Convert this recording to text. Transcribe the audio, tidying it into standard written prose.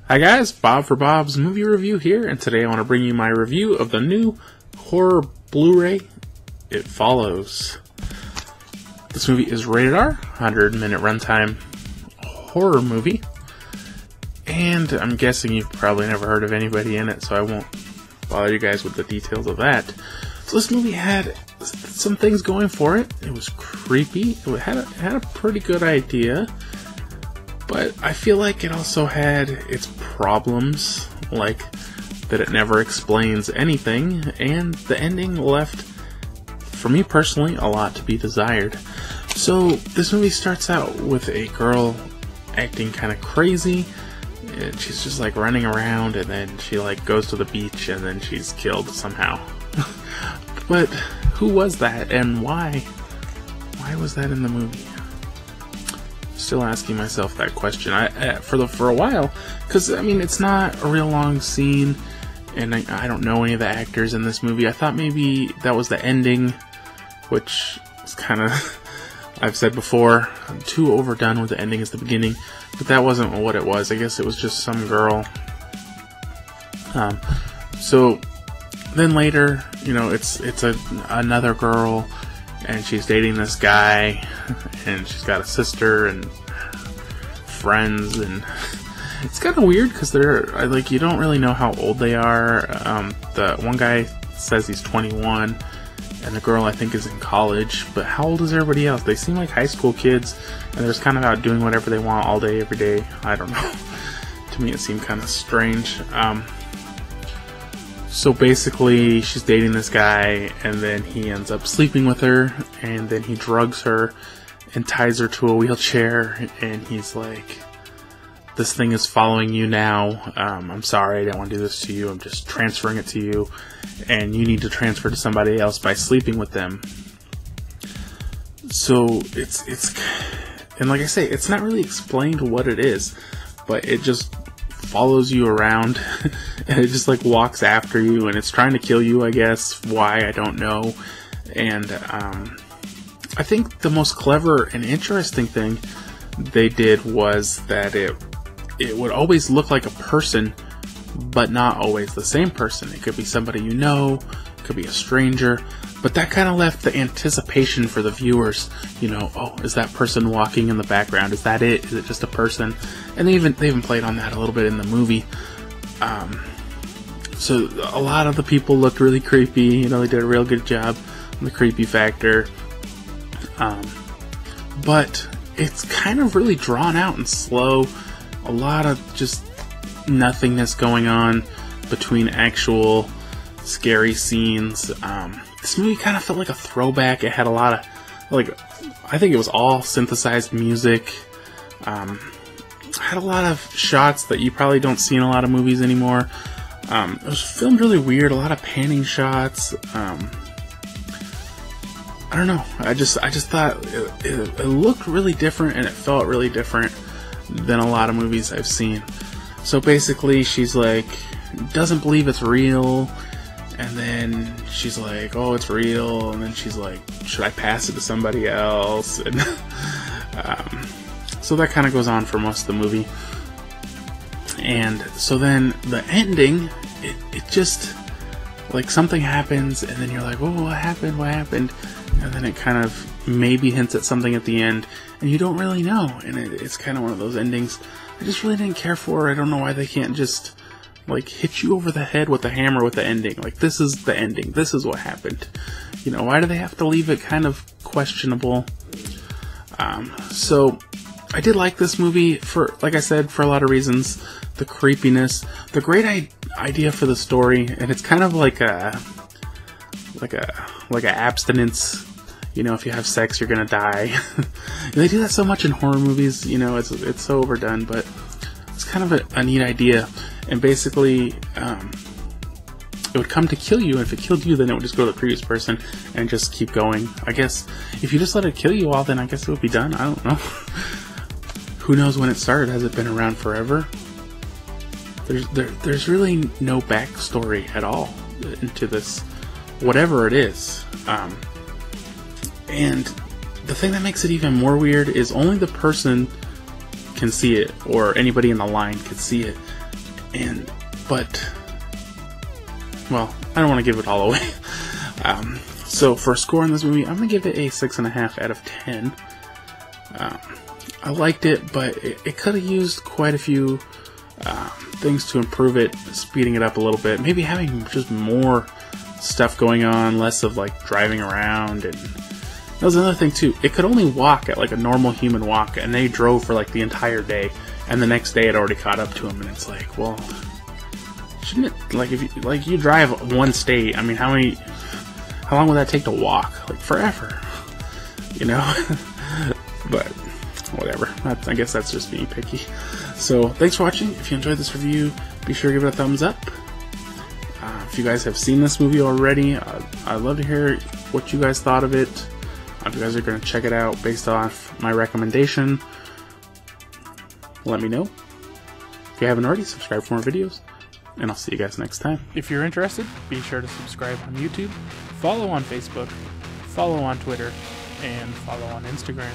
Hi guys, Bob for Bob's Movie Review here, and today I want to bring you my review of the new horror Blu-ray, It Follows. This movie is rated R, 100-minute runtime horror movie, and I'm guessing you've probably never heard of anybody in it, so I won't bother you guys with the details of that. So this movie had some things going for it. It was creepy, it had a pretty good idea, but I feel like it also had its problems, like that it never explains anything, and the ending left, for me personally, a lot to be desired. So this movie starts out with a girl acting kind of crazy, and she's just like running around, and then she like goes to the beach, and then she's killed somehow. But who was that, and why? Why was that in the movie? Still asking myself that question. For a while, because I mean it's not a real long scene, and I don't know any of the actors in this movie. I thought maybe that was the ending, which is kind of, I've said before, I'm too overdone with the ending as the beginning, but that wasn't what it was. I guess it was just some girl. So then later, you know, it's another girl, and she's dating this guy, and she's got a sister and friends, and it's kind of weird because they're like, you don't really know how old they are. The one guy says he's 21, and the girl I think is in college, but how old is everybody else? They seem like high school kids, and they're just kind of out doing whatever they want all day, every day. I don't know. To me it seemed kind of strange. So basically, she's dating this guy, and then he ends up sleeping with her, and then he drugs her and ties her to a wheelchair, and he's like, this thing is following you now. I'm sorry, I didn't want to do this to you. I'm just transferring it to you, and you need to transfer to somebody else by sleeping with them. So it's and like I say, it's not really explained what it is, but it just follows you around, and it just like walks after you, and it's trying to kill you, I guess. Why, I don't know. And I think the most clever and interesting thing they did was that it would always look like a person, but not always the same person. It could be somebody you know, it could be a stranger, but that kind of left the anticipation for the viewers. You know, oh, is that person walking in the background? Is that it? Is it just a person? And they even played on that a little bit in the movie. So a lot of the people looked really creepy. You know, they did a real good job on the creepy factor. But it's kind of really drawn out and slow. A lot of just nothingness going on between actual scary scenes. This movie kind of felt like a throwback. It had a lot of, like, I think it was all synthesized music. Had a lot of shots that you probably don't see in a lot of movies anymore. It was filmed really weird. A lot of panning shots. I don't know. I just thought it looked really different, and it felt really different than a lot of movies I've seen. So basically, she's like, doesn't believe it's real, and then she's like, oh, it's real, and then she's like, should I pass it to somebody else? And so that kind of goes on for most of the movie. And so then the ending, it just, like, something happens, and then you're like, oh, what happened? And then it kind of maybe hints at something at the end, and you don't really know. And it's kind of one of those endings I just really didn't care for. I don't know why they can't just, like, hit you over the head with a hammer with the ending. Like, this is the ending. This is what happened. You know, why do they have to leave it kind of questionable? So I did like this movie for, like I said, for a lot of reasons. The creepiness, the great idea for the story, and it's kind of like a abstinence. You know, if you have sex, you're gonna die. They do that so much in horror movies. You know, it's so overdone, but it's kind of a neat idea. And basically, it would come to kill you, and if it killed you, then it would just go to the previous person and just keep going. I guess if you just let it kill you all, then I guess it would be done. I don't know. Who knows when it started? Has it been around forever? There's really no backstory at all into this, whatever it is. And the thing that makes it even more weird is only the person can see it, or anybody in the line can see it. But well, I don't want to give it all away. So for a score on this movie, I'm going to give it a 6.5 out of 10. I liked it, but it could have used quite a few things to improve it, speeding it up a little bit. Maybe having just more stuff going on, less of like driving around. And that was another thing too. It could only walk at like a normal human walk, and they drove for like the entire day. And the next day it already caught up to him, and it's like, well, shouldn't it, like, if you drive one state, I mean, how long would that take to walk? Like, forever, you know? But whatever, I guess that's just being picky. So thanks for watching. If you enjoyed this review, be sure to give it a thumbs up. If you guys have seen this movie already, I'd love to hear what you guys thought of it. If you guys are going to check it out based off my recommendation, let me know. If you haven't already, subscribe for more videos, and I'll see you guys next time. If you're interested, be sure to subscribe on YouTube, follow on Facebook, follow on Twitter, and follow on Instagram.